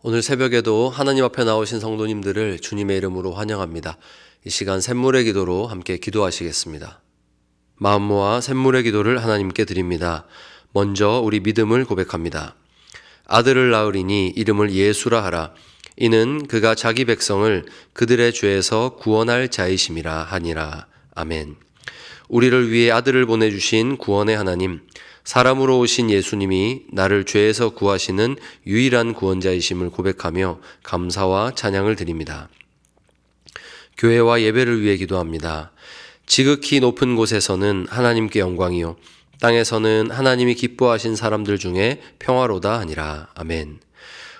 오늘 새벽에도 하나님 앞에 나오신 성도님들을 주님의 이름으로 환영합니다. 이 시간 샘물의 기도로 함께 기도하시겠습니다. 마음 모아 샘물의 기도를 하나님께 드립니다. 먼저 우리 믿음을 고백합니다. 아들을 낳으리니 이름을 예수라 하라. 이는 그가 자기 백성을 그들의 죄에서 구원할 자이심이라 하니라. 아멘. 우리를 위해 아들을 보내주신 구원의 하나님, 사람으로 오신 예수님이 나를 죄에서 구하시는 유일한 구원자이심을 고백하며 감사와 찬양을 드립니다. 교회와 예배를 위해 기도합니다. 지극히 높은 곳에서는 하나님께 영광이요, 땅에서는 하나님이 기뻐하신 사람들 중에 평화로다 하니라. 아멘.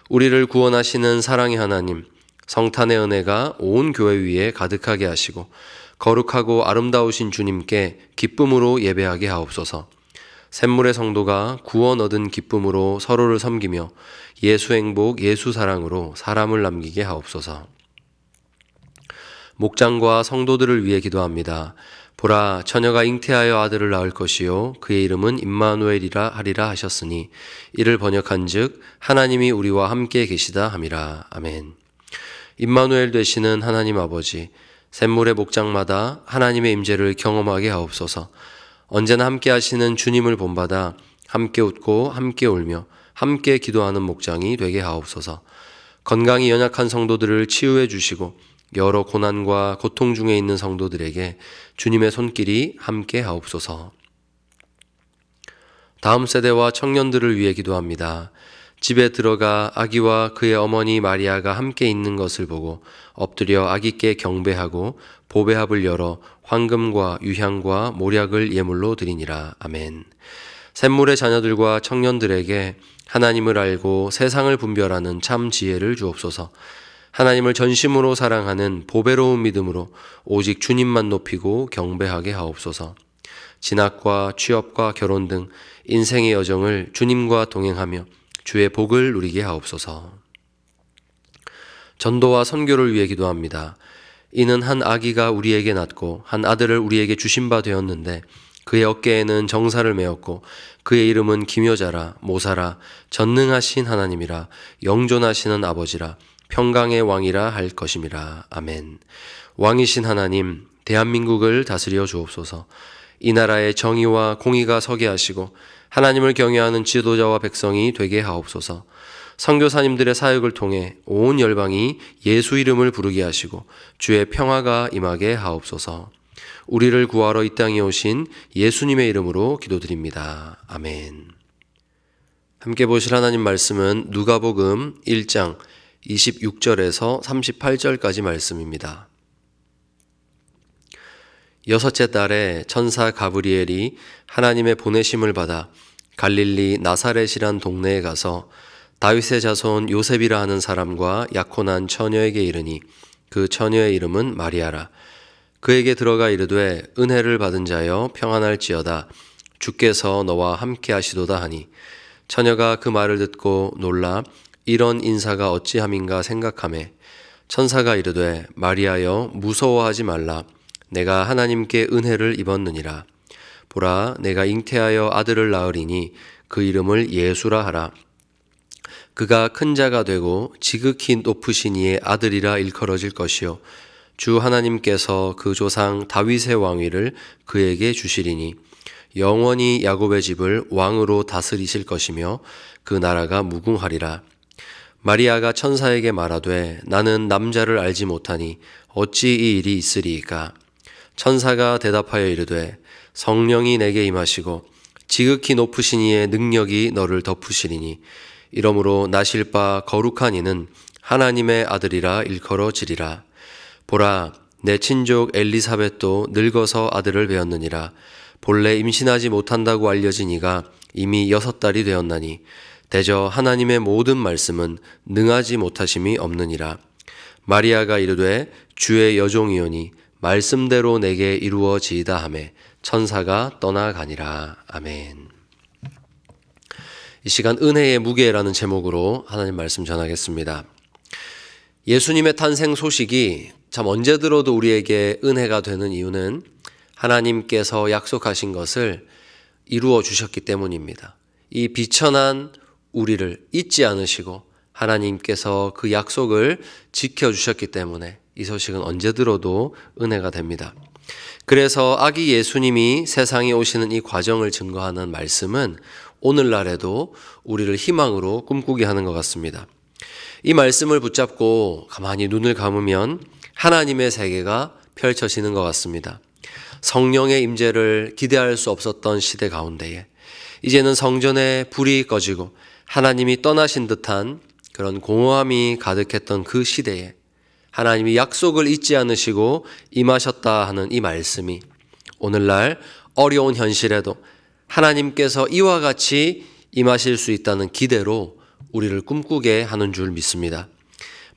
우리를 구원하시는 사랑의 하나님, 성탄의 은혜가 온 교회 위에 가득하게 하시고 거룩하고 아름다우신 주님께 기쁨으로 예배하게 하옵소서. 샘물의 성도가 구원 얻은 기쁨으로 서로를 섬기며 예수 행복, 예수 사랑으로 사람을 남기게 하옵소서. 목장과 성도들을 위해 기도합니다. 보라, 처녀가 잉태하여 아들을 낳을 것이요 그의 이름은 임마누엘이라 하리라 하셨으니 이를 번역한즉 하나님이 우리와 함께 계시다 함이라. 아멘. 임마누엘 되시는 하나님 아버지, 샘물의 목장마다 하나님의 임재를 경험하게 하옵소서. 언제나 함께 하시는 주님을 본받아 함께 웃고 함께 울며 함께 기도하는 목장이 되게 하옵소서. 건강이 연약한 성도들을 치유해 주시고 여러 고난과 고통 중에 있는 성도들에게 주님의 손길이 함께 하옵소서. 다음 세대와 청년들을 위해 기도합니다. 집에 들어가 아기와 그의 어머니 마리아가 함께 있는 것을 보고 엎드려 아기께 경배하고 보배합을 열어 황금과 유향과 모략을 예물로 드리니라. 아멘. 샘물의 자녀들과 청년들에게 하나님을 알고 세상을 분별하는 참 지혜를 주옵소서. 하나님을 전심으로 사랑하는 보배로운 믿음으로 오직 주님만 높이고 경배하게 하옵소서. 진학과 취업과 결혼 등 인생의 여정을 주님과 동행하며 주의 복을 누리게 하옵소서. 전도와 선교를 위해 기도합니다. 이는 한 아기가 우리에게 낳고 한 아들을 우리에게 주신 바 되었는데 그의 어깨에는 정사를 메었고 그의 이름은 기묘자라, 모사라, 전능하신 하나님이라, 영존하시는 아버지라, 평강의 왕이라 할 것임이라. 아멘. 왕이신 하나님, 대한민국을 다스려 주옵소서. 이 나라에 정의와 공의가 서게 하시고 하나님을 경외하는 지도자와 백성이 되게 하옵소서. 선교사님들의 사역을 통해 온 열방이 예수 이름을 부르게 하시고 주의 평화가 임하게 하옵소서. 우리를 구하러 이 땅에 오신 예수님의 이름으로 기도드립니다. 아멘. 함께 보실 하나님 말씀은 누가복음 1장 26절에서 38절까지 말씀입니다. 여섯째 달에 천사 가브리엘이 하나님의 보내심을 받아 갈릴리 나사렛이란 동네에 가서 다윗의 자손 요셉이라 하는 사람과 약혼한 처녀에게 이르니 그 처녀의 이름은 마리아라. 그에게 들어가 이르되 은혜를 받은 자여 평안할지어다. 주께서 너와 함께 하시도다 하니 처녀가 그 말을 듣고 놀라 이런 인사가 어찌함인가 생각하매 천사가 이르되 마리아여 무서워하지 말라. 내가 하나님께 은혜를 입었느니라. 보라, 내가 잉태하여 아들을 낳으리니 그 이름을 예수라 하라. 그가 큰 자가 되고 지극히 높으신 이의 아들이라 일컬어질 것이요 주 하나님께서 그 조상 다윗의 왕위를 그에게 주시리니 영원히 야곱의 집을 왕으로 다스리실 것이며 그 나라가 무궁하리라. 마리아가 천사에게 말하되 나는 남자를 알지 못하니 어찌 이 일이 있으리이까. 천사가 대답하여 이르되 성령이 내게 임하시고 지극히 높으신 이의 능력이 너를 덮으시리니 이러므로 나실 바 거룩한 이는 하나님의 아들이라 일컬어지리라. 보라, 내 친족 엘리사벳도 늙어서 아들을 배었느니라. 본래 임신하지 못한다고 알려진 이가 이미 6달이 되었나니 대저 하나님의 모든 말씀은 능하지 못하심이 없느니라. 마리아가 이르되 주의 여종이오니 말씀대로 내게 이루어지이다 하매 천사가 떠나가니라. 아멘. 이 시간 은혜의 무게라는 제목으로 하나님 말씀 전하겠습니다. 예수님의 탄생 소식이 참 언제 들어도 우리에게 은혜가 되는 이유는 하나님께서 약속하신 것을 이루어 주셨기 때문입니다. 이 비천한 우리를 잊지 않으시고 하나님께서 그 약속을 지켜주셨기 때문에 이 소식은 언제 들어도 은혜가 됩니다. 그래서 아기 예수님이 세상에 오시는 이 과정을 증거하는 말씀은 오늘날에도 우리를 희망으로 꿈꾸게 하는 것 같습니다. 이 말씀을 붙잡고 가만히 눈을 감으면 하나님의 세계가 펼쳐지는 것 같습니다. 성령의 임재를 기대할 수 없었던 시대 가운데에 이제는 성전에 불이 꺼지고 하나님이 떠나신 듯한 그런 공허함이 가득했던 그 시대에 하나님이 약속을 잊지 않으시고 임하셨다 하는 이 말씀이 오늘날 어려운 현실에도 하나님께서 이와 같이 임하실 수 있다는 기대로 우리를 꿈꾸게 하는 줄 믿습니다.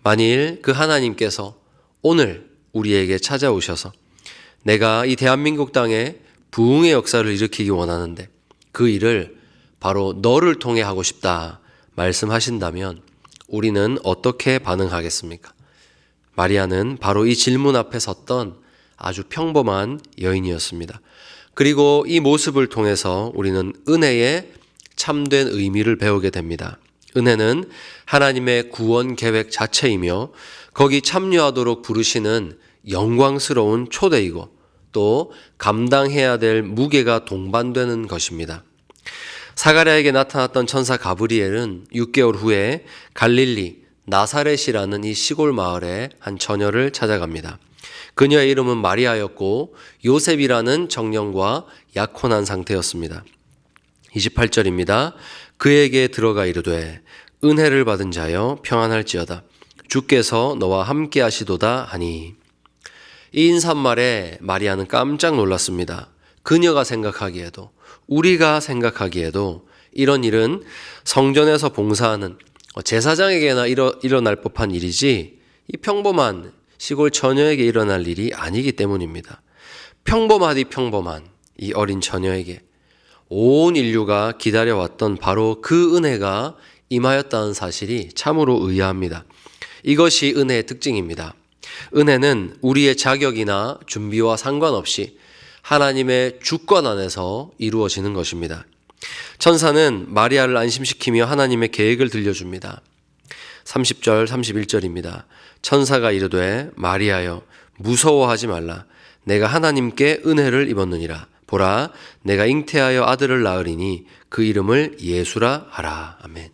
만일 그 하나님께서 오늘 우리에게 찾아오셔서 내가 이 대한민국 땅에 부흥의 역사를 일으키기 원하는데 그 일을 바로 너를 통해 하고 싶다 말씀하신다면 우리는 어떻게 반응하겠습니까? 마리아는 바로 이 질문 앞에 섰던 아주 평범한 여인이었습니다. 그리고 이 모습을 통해서 우리는 은혜의 참된 의미를 배우게 됩니다. 은혜는 하나님의 구원 계획 자체이며 거기 참여하도록 부르시는 영광스러운 초대이고 또 감당해야 될 무게가 동반되는 것입니다. 사가랴에게 나타났던 천사 가브리엘은 6개월 후에 갈릴리 나사렛이라는 이 시골 마을에 한 처녀를 찾아갑니다. 그녀의 이름은 마리아였고 요셉이라는 정령과 약혼한 상태였습니다. 28절입니다. 그에게 들어가 이르되 은혜를 받은 자여 평안할지어다 주께서 너와 함께 하시도다 하니 이 인사말에 마리아는 깜짝 놀랐습니다. 그녀가 생각하기에도 우리가 생각하기에도 이런 일은 성전에서 봉사하는 제사장에게나 일어날 법한 일이지 이 평범한 시골 처녀에게 일어날 일이 아니기 때문입니다. 평범하디 평범한 이 어린 처녀에게 온 인류가 기다려왔던 바로 그 은혜가 임하였다는 사실이 참으로 의아합니다. 이것이 은혜의 특징입니다. 은혜는 우리의 자격이나 준비와 상관없이 하나님의 주권 안에서 이루어지는 것입니다. 천사는 마리아를 안심시키며 하나님의 계획을 들려줍니다. 30절 31절입니다. 천사가 이르되 마리아여 무서워하지 말라 내가 하나님께 은혜를 입었느니라 보라 내가 잉태하여 아들을 낳으리니 그 이름을 예수라 하라. 아멘.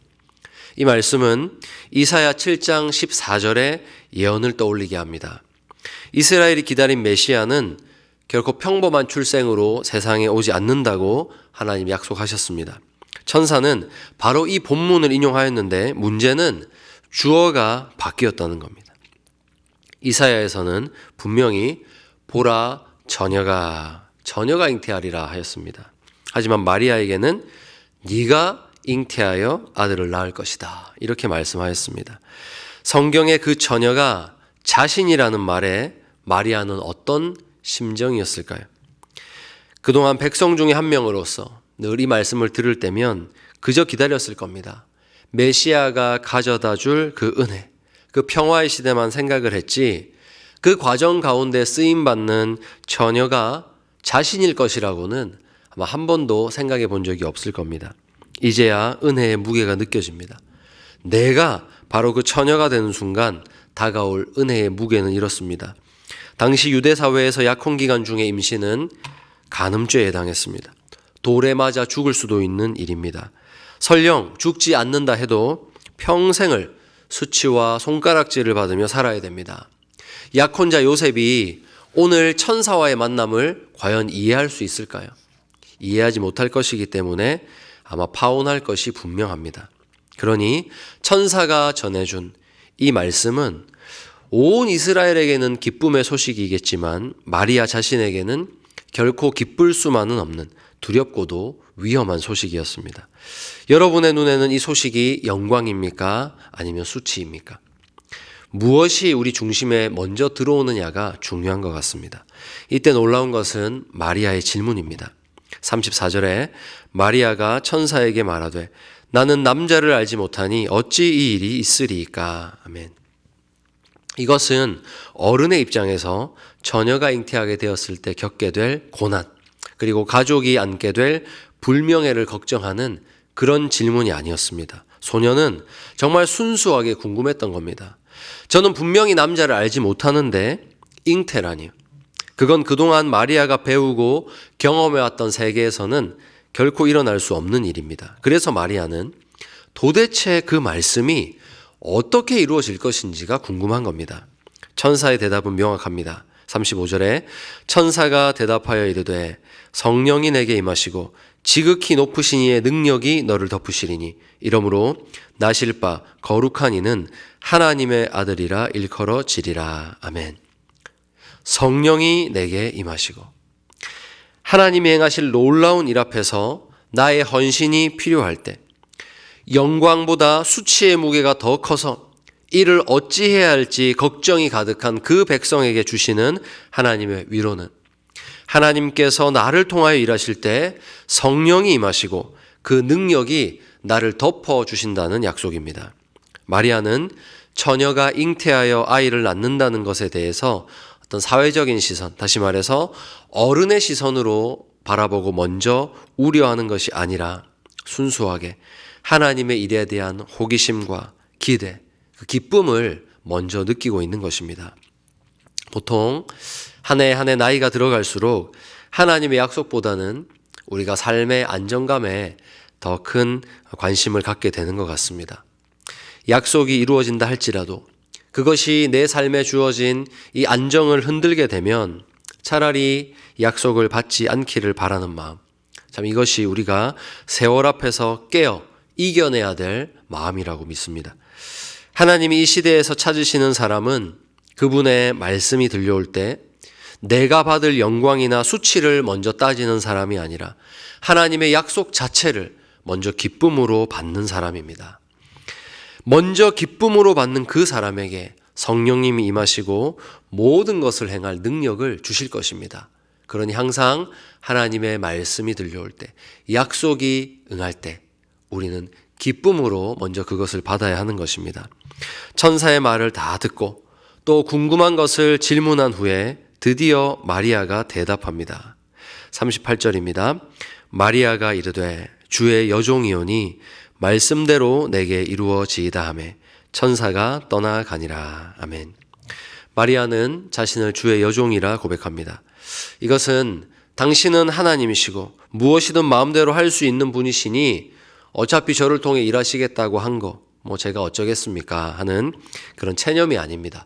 이 말씀은 이사야 7장 14절의 예언을 떠올리게 합니다. 이스라엘이 기다린 메시아는 결코 평범한 출생으로 세상에 오지 않는다고 하나님 약속하셨습니다. 천사는 바로 이 본문을 인용하였는데 문제는 주어가 바뀌었다는 겁니다. 이사야에서는 분명히 보라 처녀가 잉태하리라 하였습니다. 하지만 마리아에게는 네가 잉태하여 아들을 낳을 것이다 이렇게 말씀하였습니다. 성경의 그 처녀가 자신이라는 말에 마리아는 어떤 심정이었을까요? 그동안 백성 중에 한 명으로서 늘 이 말씀을 들을 때면 그저 기다렸을 겁니다. 메시아가 가져다 줄 그 은혜, 그 평화의 시대만 생각을 했지 그 과정 가운데 쓰임받는 처녀가 자신일 것이라고는 아마 한 번도 생각해 본 적이 없을 겁니다. 이제야 은혜의 무게가 느껴집니다. 내가 바로 그 처녀가 되는 순간 다가올 은혜의 무게는 이렇습니다. 당시 유대 사회에서 약혼기간 중에 임신은 간음죄에 해당했습니다. 돌에 맞아 죽을 수도 있는 일입니다. 설령 죽지 않는다 해도 평생을 수치와 손가락질을 받으며 살아야 됩니다. 약혼자 요셉이 오늘 천사와의 만남을 과연 이해할 수 있을까요? 이해하지 못할 것이기 때문에 아마 파혼할 것이 분명합니다. 그러니 천사가 전해준 이 말씀은 온 이스라엘에게는 기쁨의 소식이겠지만 마리아 자신에게는 결코 기쁠 수만은 없는 두렵고도 위험한 소식이었습니다. 여러분의 눈에는 이 소식이 영광입니까? 아니면 수치입니까? 무엇이 우리 중심에 먼저 들어오느냐가 중요한 것 같습니다. 이때 놀라운 것은 마리아의 질문입니다. 34절에 마리아가 천사에게 말하되 나는 남자를 알지 못하니 어찌 이 일이 있으리이까. 아멘. 이것은 어른의 입장에서 처녀가 잉태하게 되었을 때 겪게 될 고난, 그리고 가족이 안게 될 불명예를 걱정하는 그런 질문이 아니었습니다. 소녀는 정말 순수하게 궁금했던 겁니다. 저는 분명히 남자를 알지 못하는데 잉태라니요. 그건 그동안 마리아가 배우고 경험해왔던 세계에서는 결코 일어날 수 없는 일입니다. 그래서 마리아는 도대체 그 말씀이 어떻게 이루어질 것인지가 궁금한 겁니다. 천사의 대답은 명확합니다. 35절에 천사가 대답하여 이르되 성령이 내게 임하시고 지극히 높으신 이의 능력이 너를 덮으시리니 이러므로 나실 바 거룩한 이는 하나님의 아들이라 일컬어지리라. 아멘. 성령이 내게 임하시고 하나님이 행하실 놀라운 일 앞에서 나의 헌신이 필요할 때 영광보다 수치의 무게가 더 커서 이를 어찌해야 할지 걱정이 가득한 그 백성에게 주시는 하나님의 위로는 하나님께서 나를 통하여 일하실 때 성령이 임하시고 그 능력이 나를 덮어주신다는 약속입니다. 마리아는 처녀가 잉태하여 아이를 낳는다는 것에 대해서 어떤 사회적인 시선, 다시 말해서 어른의 시선으로 바라보고 먼저 우려하는 것이 아니라 순수하게 하나님의 일에 대한 호기심과 기대, 그 기쁨을 먼저 느끼고 있는 것입니다. 보통 한 해 한 해 나이가 들어갈수록 하나님의 약속보다는 우리가 삶의 안정감에 더 큰 관심을 갖게 되는 것 같습니다. 약속이 이루어진다 할지라도 그것이 내 삶에 주어진 이 안정을 흔들게 되면 차라리 약속을 받지 않기를 바라는 마음. 참 이것이 우리가 세월 앞에서 깨어 이겨내야 될 마음이라고 믿습니다. 하나님이 이 시대에서 찾으시는 사람은 그분의 말씀이 들려올 때 내가 받을 영광이나 수치를 먼저 따지는 사람이 아니라 하나님의 약속 자체를 먼저 기쁨으로 받는 사람입니다. 먼저 기쁨으로 받는 그 사람에게 성령님이 임하시고 모든 것을 행할 능력을 주실 것입니다. 그러니 항상 하나님의 말씀이 들려올 때, 약속이 응할 때 우리는 기쁨으로 먼저 그것을 받아야 하는 것입니다. 천사의 말을 다 듣고 또 궁금한 것을 질문한 후에 드디어 마리아가 대답합니다. 38절입니다. 마리아가 이르되 주의 여종이오니 말씀대로 내게 이루어지이다 하매 천사가 떠나가니라. 아멘. 마리아는 자신을 주의 여종이라 고백합니다. 이것은 당신은 하나님이시고 무엇이든 마음대로 할 수 있는 분이시니 어차피 저를 통해 일하시겠다고 한 거 제가 어쩌겠습니까 하는 그런 체념이 아닙니다.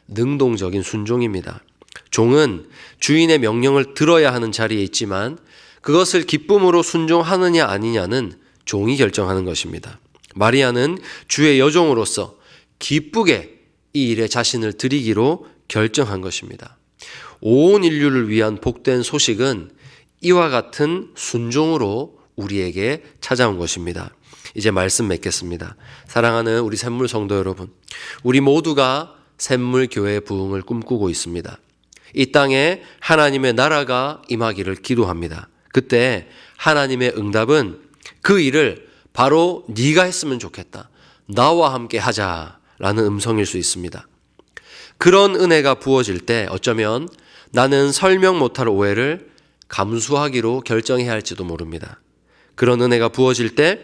능동적인 순종입니다. 종은 주인의 명령을 들어야 하는 자리에 있지만 그것을 기쁨으로 순종하느냐 아니냐는 종이 결정하는 것입니다. 마리아는 주의 여종으로서 기쁘게 이 일에 자신을 드리기로 결정한 것입니다. 온 인류를 위한 복된 소식은 이와 같은 순종으로 우리에게 찾아온 것입니다. 이제 말씀 맺겠습니다. 사랑하는 우리 샘물 성도 여러분, 우리 모두가 샘물 교회의 부흥을 꿈꾸고 있습니다. 이 땅에 하나님의 나라가 임하기를 기도합니다. 그때 하나님의 응답은 그 일을 바로 네가 했으면 좋겠다, 나와 함께 하자라는 음성일 수 있습니다. 그런 은혜가 부어질 때 어쩌면 나는 설명 못할 오해를 감수하기로 결정해야 할지도 모릅니다. 그런 은혜가 부어질 때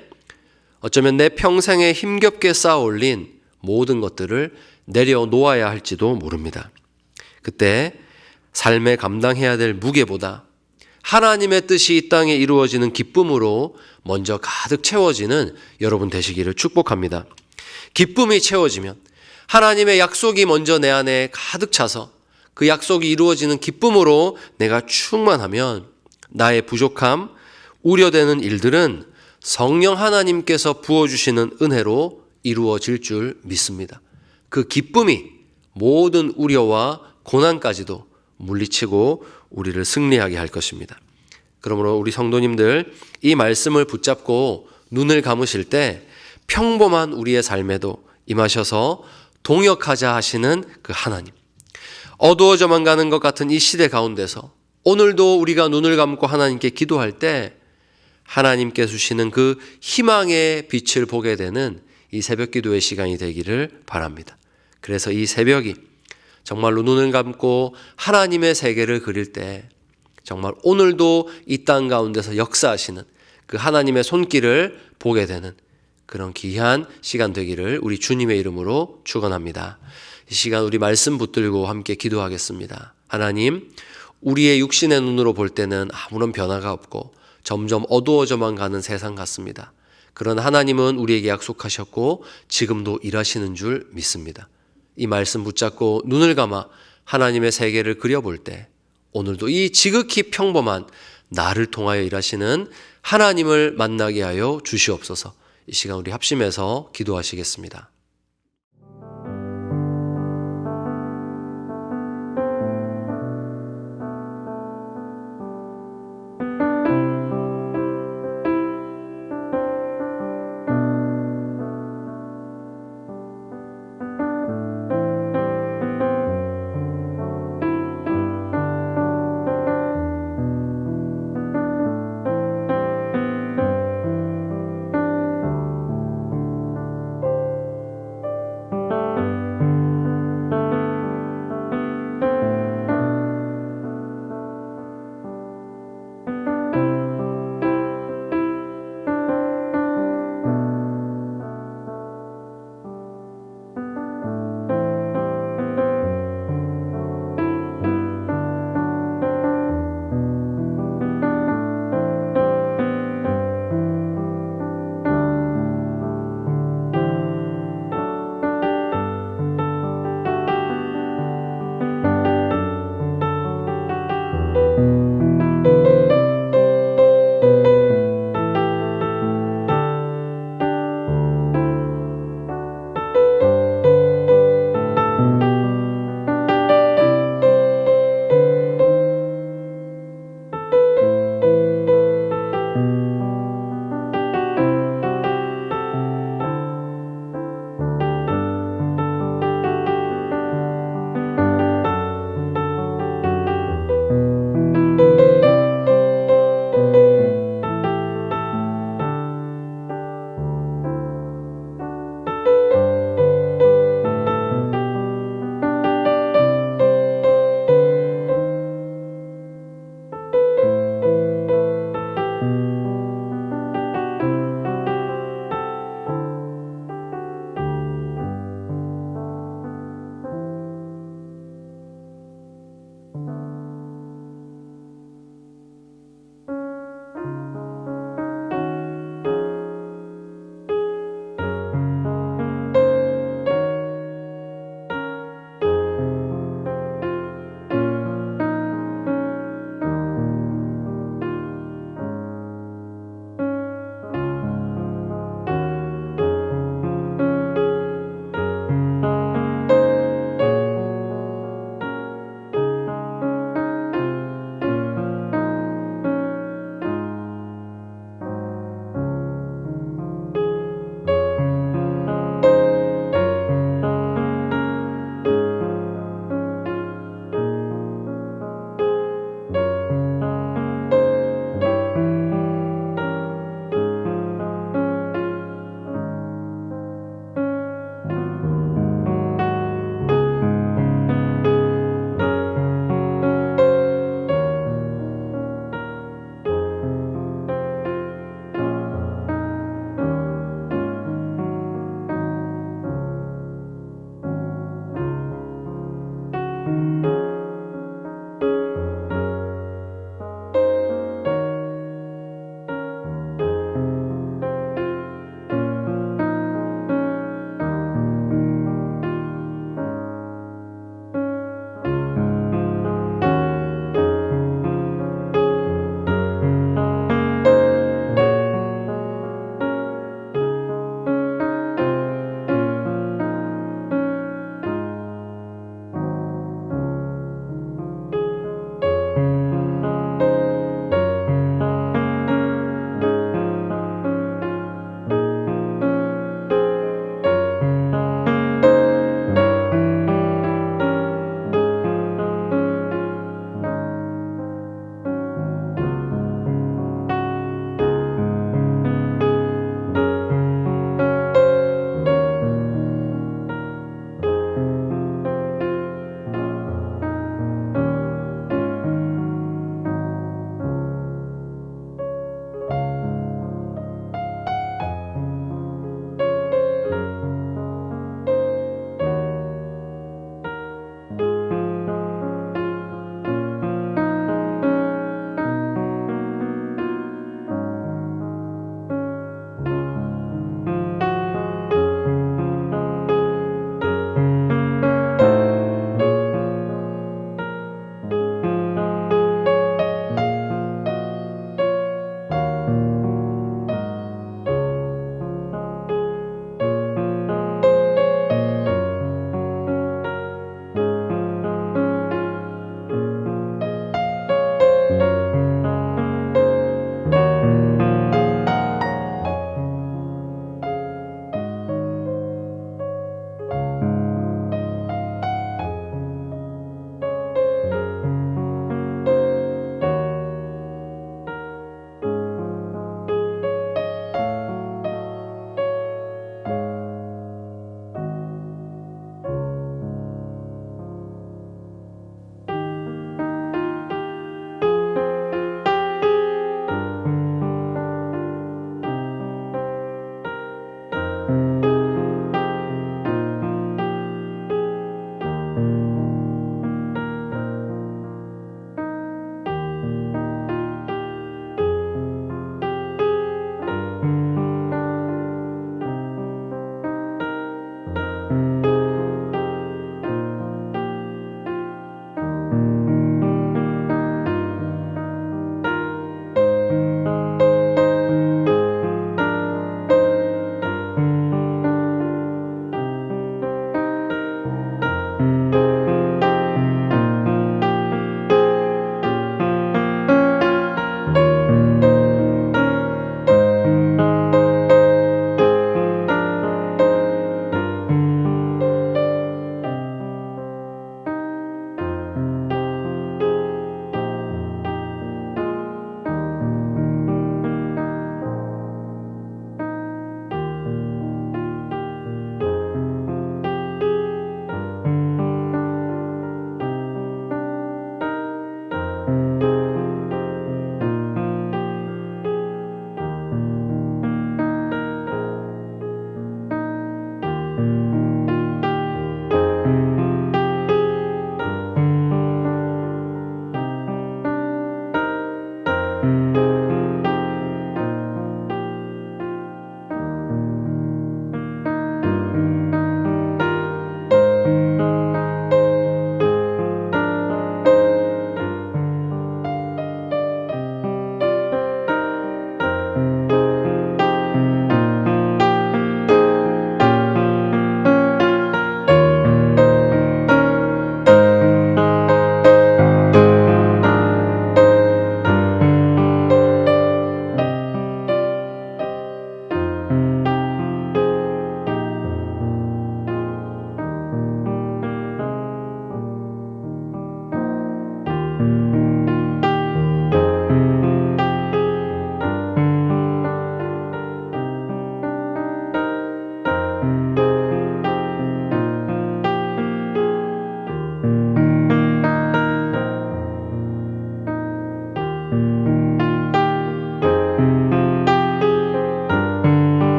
어쩌면 내 평생에 힘겹게 쌓아 올린 모든 것들을 내려놓아야 할지도 모릅니다. 그때 삶에 감당해야 될 무게보다 하나님의 뜻이 이 땅에 이루어지는 기쁨으로 먼저 가득 채워지는 여러분 되시기를 축복합니다. 기쁨이 채워지면 하나님의 약속이 먼저 내 안에 가득 차서 그 약속이 이루어지는 기쁨으로 내가 충만하면 나의 부족함, 우려되는 일들은 성령 하나님께서 부어주시는 은혜로 이루어질 줄 믿습니다. 그 기쁨이 모든 우려와 고난까지도 물리치고 우리를 승리하게 할 것입니다. 그러므로 우리 성도님들 이 말씀을 붙잡고 눈을 감으실 때 평범한 우리의 삶에도 임하셔서 동역하자 하시는 그 하나님, 어두워져만 가는 것 같은 이 시대 가운데서 오늘도 우리가 눈을 감고 하나님께 기도할 때 하나님께 주시는 그 희망의 빛을 보게 되는 이 새벽 기도의 시간이 되기를 바랍니다. 그래서 이 새벽이 정말로 눈을 감고 하나님의 세계를 그릴 때 정말 오늘도 이 땅 가운데서 역사하시는 그 하나님의 손길을 보게 되는 그런 귀한 시간 되기를 우리 주님의 이름으로 축원합니다. 이 시간 우리 말씀 붙들고 함께 기도하겠습니다. 하나님, 우리의 육신의 눈으로 볼 때는 아무런 변화가 없고 점점 어두워져만 가는 세상 같습니다. 그러나 하나님은 우리에게 약속하셨고 지금도 일하시는 줄 믿습니다. 이 말씀 붙잡고 눈을 감아 하나님의 세계를 그려볼 때 오늘도 이 지극히 평범한 나를 통하여 일하시는 하나님을 만나게 하여 주시옵소서. 이 시간 우리 합심해서 기도하시겠습니다.